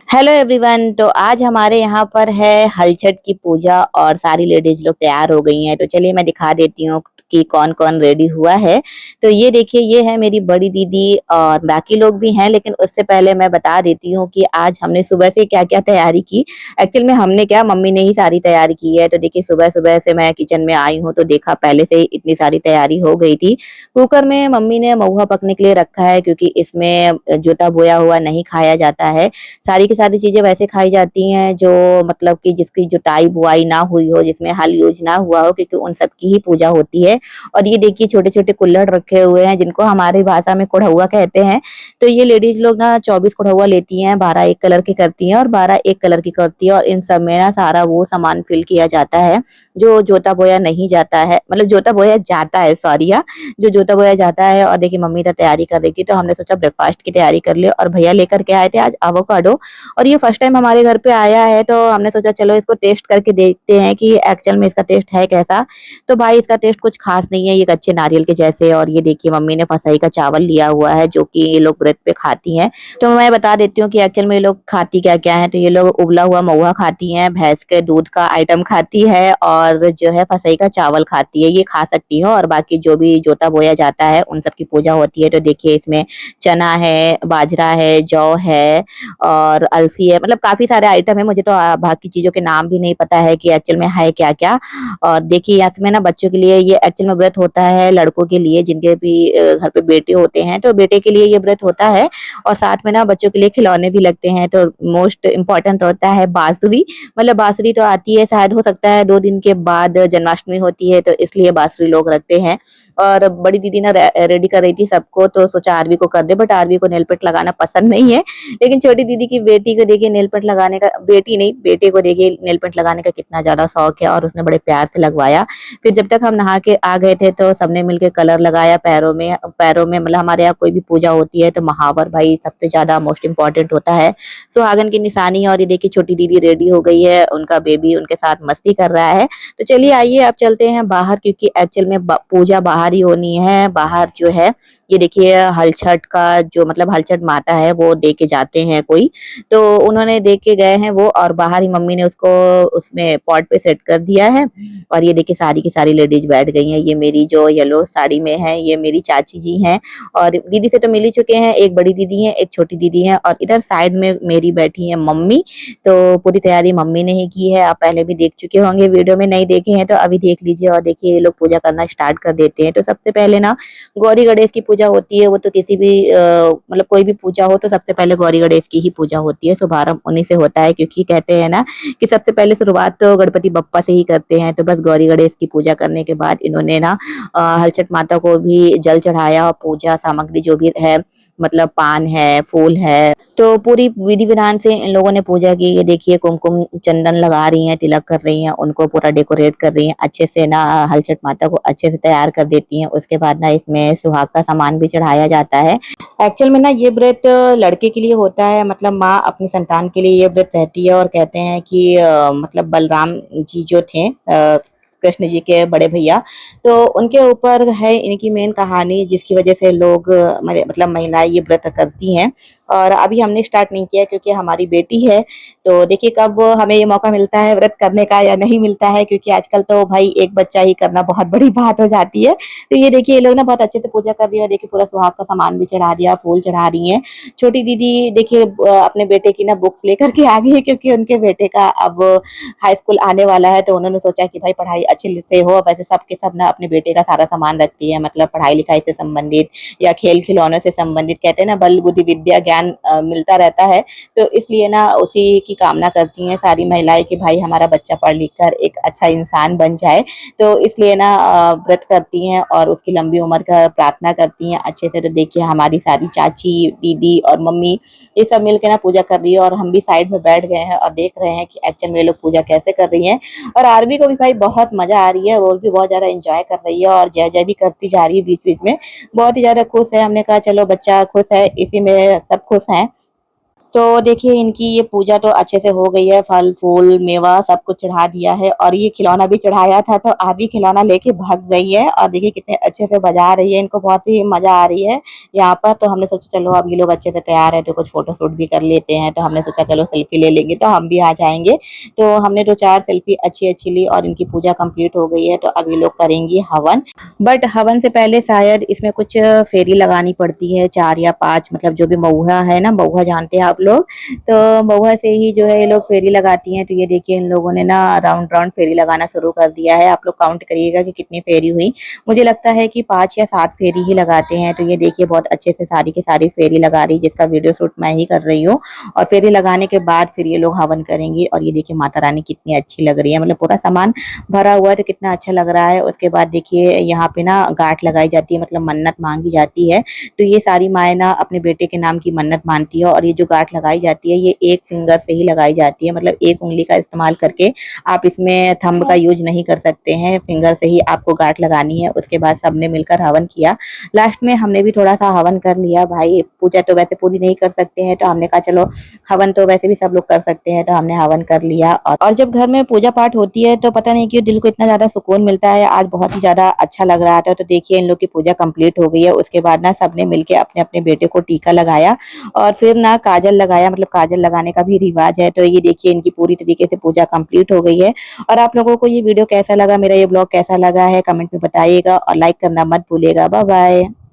Hello everyone. तो आज हमारे यहाँ पर है हलछठ की पूजा और सारी लेडीज लोग तैयार हो गई हैं। तो चलिए मैं दिखा देती हूँ कि कौन कौन रेडी हुआ है। तो ये देखिए, ये है मेरी बड़ी दीदी और बाकी लोग भी हैं, लेकिन उससे पहले मैं बता देती हूँ कि आज हमने सुबह से क्या क्या तैयारी की। एक्चुअल में हमने क्या, मम्मी ने ही सारी तैयारी की है। तो देखिए, सुबह सुबह से मैं किचन में आई हूँ तो देखा पहले से ही इतनी सारी तैयारी हो गई थी। कुकर में मम्मी ने महुआ पकने के लिए रखा है, क्योंकि इसमें जोता बोया हुआ नहीं खाया जाता है। सारी की सारी चीजें वैसे खाई जाती हैं जो मतलब कि जिसकी जुताई बुआई ना हुई हो, जिसमें हल यूज ना हुआ हो, क्योंकि उन सब की ही पूजा होती है। और ये देखिए, छोटे छोटे कुल्हड़ रखे हुए हैं जिनको हमारी भाषा में कुड़हुआ कहते हैं। तो ये लेडीज लोग ना 24 कुड़हुआ लेती हैं, 12 एक कलर की करती हैं और 12 एक कलर की करती है। और इन सब में ना सारा वो सामान फिल किया जाता है जो जोता बोया नहीं जाता है, मतलब जोता बोया जाता है, सॉरी, जो जोता बोया जाता है। और देखिए, मम्मी तो तैयारी कर रही थी, तो हमने सोचा ब्रेकफास्ट की तैयारी कर ले। और भैया लेकर के आए थे आज एवोकाडो, और ये फर्स्ट टाइम हमारे घर पे आया है, तो हमने सोचा चलो इसको टेस्ट करके देखते हैं कि एक्चुअल में इसका टेस्ट है कैसा। तो भाई, इसका टेस्ट कुछ खास नहीं है, ये कच्चे नारियल के जैसे। और ये देखिए, मम्मी ने फसई का चावल लिया हुआ है जो कि ये लोग व्रत पे खाती हैं। तो मैं बता देती हूँ कि एक्चुअल में ये लोग खाती क्या क्या है। तो ये लोग उबला हुआ महुआ खाती हैं, भैंस के दूध का आइटम खाती है, और जो है फसई का चावल खाती है, ये खा सकती है। और बाकी जो भी जोता बोया जाता है उन सब की पूजा होती है। तो देखिए, इसमें चना है, बाजरा है, जौ है और अलसी है, मतलब काफी सारे आइटम है। मुझे तो बाकी चीजों के नाम भी नहीं पता है कि एक्चुअल में है क्या क्या। और देखिए, इसमें ना बच्चों के लिए ये एक्चुअल में व्रत होता है, लड़कों के लिए जिनके भी घर पे बेटे होते हैं तो बेटे के लिए ये व्रत होता है। और साथ में ना बच्चों के लिए खिलौने भी लगते हैं। तो मोस्ट इम्पोर्टेंट होता है बांसुरी, मतलब बांसुरी तो आती है, शायद हो सकता है 2 दिन के बाद जन्माष्टमी होती है, तो इसलिए बांसुरी लोग रखते हैं। और बड़ी दीदी ना रेडी कर रही थी सबको, तो सोचा आरवी को कर दे, बट आरवी को नेल पेंट लगाना पसंद नहीं है। लेकिन छोटी दीदी की बेटी को देखिए नेल पेंट लगाने का, बेटी नहीं बेटे को देखिए नेल पेंट लगाने का कितना ज्यादा शौक है, और उसने बड़े प्यार से लगवाया। फिर जब तक हम नहा के आ गए थे तो सबने मिलके कलर लगाया पैरों में। पैरों में मतलब हमारे यहाँ कोई भी पूजा होती है तो महावर भाई सबसे ज्यादा मोस्ट इम्पोर्टेंट होता है, सुहागन की निशानी। और ये देखिए, छोटी दीदी रेडी हो गई है, उनका बेबी उनके साथ मस्ती कर रहा है। तो चलिए आइए अब चलते हैं बाहर, क्योंकि एक्चुअल में पूजा बाहर ही होनी है। बाहर जो है, ये देखिए, हलछठ का जो मतलब हलछठ माता है वो दे के जाते हैं कोई, तो उन्होंने दे के गए हैं वो। और बाहर ही मम्मी ने उसको उसमें पॉट पे सेट कर दिया है। और ये देखिए, सारी की सारी लेडीज बैठ गई हैं। ये मेरी जो येलो साड़ी में है, ये मेरी चाची जी हैं। और दीदी से तो मिल ही चुके हैं, एक बड़ी दीदी है, एक छोटी दीदी है, और इधर साइड में मेरी बैठी है मम्मी। तो पूरी तैयारी मम्मी ने ही की है। आप पहले भी देख चुके होंगे वीडियो में, नहीं देखे हैं तो अभी देख लीजिए। और देखिए, ये लोग पूजा करना स्टार्ट कर देते हैं। तो सबसे पहले ना गौरी गणेश की पूजा होती है। वो तो किसी भी मतलब कोई भी पूजा हो तो सबसे पहले गौरी गणेश की ही पूजा होती है, शुभारंभ उन्हीं से होता है, क्योंकि कहते हैं ना कि सबसे पहले शुरुआत तो गणपति बप्पा से ही करते हैं। तो बस गौरी गणेश की पूजा करने के बाद इन्होंने ना हलछठ माता को भी जल चढ़ाया, और पूजा सामग्री जो भी है, मतलब पान है, फूल है, तो पूरी विधि विधान से इन लोगों ने पूजा की। ये देखिए, कुमकुम चंदन लगा रही हैं, तिलक कर रही हैं, उनको पूरा डेकोरेट कर रही हैं अच्छे से ना, हलछठ माता को अच्छे से तैयार कर देती हैं। उसके बाद ना इसमें सुहाग का सामान भी चढ़ाया जाता है। एक्चुअल में ना ये व्रत लड़के के लिए होता है, मतलब माँ अपनी संतान के लिए ये व्रत रहती है। और कहते हैं कि मतलब बलराम जी जो थे, कृष्ण जी के बड़े भैया, तो उनके ऊपर है इनकी मेन कहानी, जिसकी वजह से लोग मतलब महिलाएं ये व्रत करती हैं। और अभी हमने स्टार्ट नहीं किया क्योंकि हमारी बेटी है। तो देखिए कब हमें ये मौका मिलता है व्रत करने का या नहीं मिलता है, क्योंकि आजकल तो भाई एक बच्चा ही करना बहुत बड़ी बात हो जाती है। तो ये देखिए, ये लोग ना बहुत अच्छे से पूजा कर रही है। देखिए, पूरा सुहाग का सामान भी चढ़ा दिया, फूल चढ़ा रही है। छोटी दीदी देखिए अपने बेटे की ना बुक्स लेकर के आ गई है, क्योंकि उनके बेटे का अब हाई स्कूल आने वाला है। तो उन्होंने सोचा कि भाई पढ़ाई अच्छे से हो। वैसे सबके सब ना अपने बेटे का सारा सामान रखती है, मतलब पढ़ाई लिखाई से संबंधित या खेल खिलौनों से संबंधित। कहते हैं ना, बल बुद्धि विद्या ज्ञान मिलता रहता है। तो इसलिए ना उसी की कामना करती हैं सारी महिलाएं कि भाई हमारा बच्चा पढ़ लिख कर एक अच्छा इंसान बन जाए। तो इसलिए ना व्रत करती हैं और उसकी लंबी उम्र का प्रार्थना करती हैं अच्छे से। तो देखिए, हमारी सारी चाची, दीदी और मम्मी ये सब मिलकर ना पूजा कर रही है, और हम भी साइड में बैठ गए हैं और देख रहे हैं कि एक्चुअल में ये लोग पूजा कैसे कर रही हैं। और आरबी को भी भाई बहुत मजा आ रही है, वो भी बहुत ज्यादा एंजॉय कर रही है और जय जय भी करती जा रही है बीच बीच में। बहुत ही ज्यादा खुश है। हमने कहा चलो बच्चा खुश है, इसी में सब खुश हैं। तो देखिए इनकी ये पूजा तो अच्छे से हो गई है, फल फूल मेवा सब कुछ चढ़ा दिया है और ये खिलौना भी चढ़ाया था तो आधी खिलौना लेके भाग गई है और देखिए कितने अच्छे से बजा रही है, इनको बहुत ही मजा आ रही है यहाँ पर। तो हमने सोचा चलो अब ये लोग अच्छे से तैयार है तो कुछ फोटो शूट भी कर लेते हैं, तो हमने सोचा चलो सेल्फी ले लेंगे तो हम भी आ जाएंगे। तो हमने 2-4 सेल्फी अच्छी अच्छी ली और इनकी पूजा कंप्लीट हो गई है। तो अब ये लोग करेंगी हवन, बट हवन से पहले शायद इसमें कुछ फेरी लगानी पड़ती है, 4 या 5, मतलब जो भी महुआ है ना, महुआ जानते हैं आप लोग, तो महुआ से ही जो है ये लोग फेरी लगाती हैं। तो ये देखिए इन लोगों ने ना राउंड राउंड फेरी लगाना शुरू कर दिया है। आप लोग काउंट करिएगा कि कितनी फेरी हुई। मुझे लगता है कि 5 या 7 फेरी ही लगाते हैं। तो ये देखिए बहुत अच्छे से सारी की सारी फेरी लगा रही है, जिसका वीडियो शूट मैं ही कर रही हूँ। और फेरी लगाने के बाद फिर ये लोग हवन करेंगी। और ये देखिए माता रानी कितनी अच्छी लग रही है, मतलब पूरा सामान भरा हुआ है तो कितना अच्छा लग रहा है। उसके बाद देखिए यहाँ पे ना गांठ लगाई जाती है, मतलब मन्नत मांगी जाती है। तो ये सारी माएँ ना अपने बेटे के नाम की मन्नत मानती है और ये जो गांठ लगाई जाती है ये एक फिंगर से ही लगाई जाती है, मतलब एक उंगली का इस्तेमाल करके आप इसमें थंब का यूज नहीं कर सकते हैं, फिंगर से ही आपको गांठ लगानी है। उसके बाद सबने मिलकर हवन किया। लास्ट में हमने भी थोड़ा सा हवन कर लिया। भाई पूजा तो वैसे पूरी नहीं कर सकते हैं तो हमने कहा चलो हवन तो वैसे भी सब लोग कर सकते हैं, तो हमने हवन कर लिया। और जब घर में पूजा पाठ होती है तो पता नहीं क्यों दिल को इतना ज्यादा सुकून मिलता है। आज बहुत ही ज्यादा अच्छा लग रहा था। तो देखिए इन लोग की पूजा कंप्लीट हो गई है। उसके बाद ना सबने मिलके अपने अपने बेटे को टीका लगाया और फिर ना काजल लगाया, मतलब काजल लगाने का भी रिवाज है। तो ये देखिए इनकी पूरी तरीके से पूजा कंप्लीट हो गई है। और आप लोगों को ये वीडियो कैसा लगा, मेरा ये ब्लॉग कैसा लगा है कमेंट में बताइएगा और लाइक करना मत भूलिएगा। Bye bye.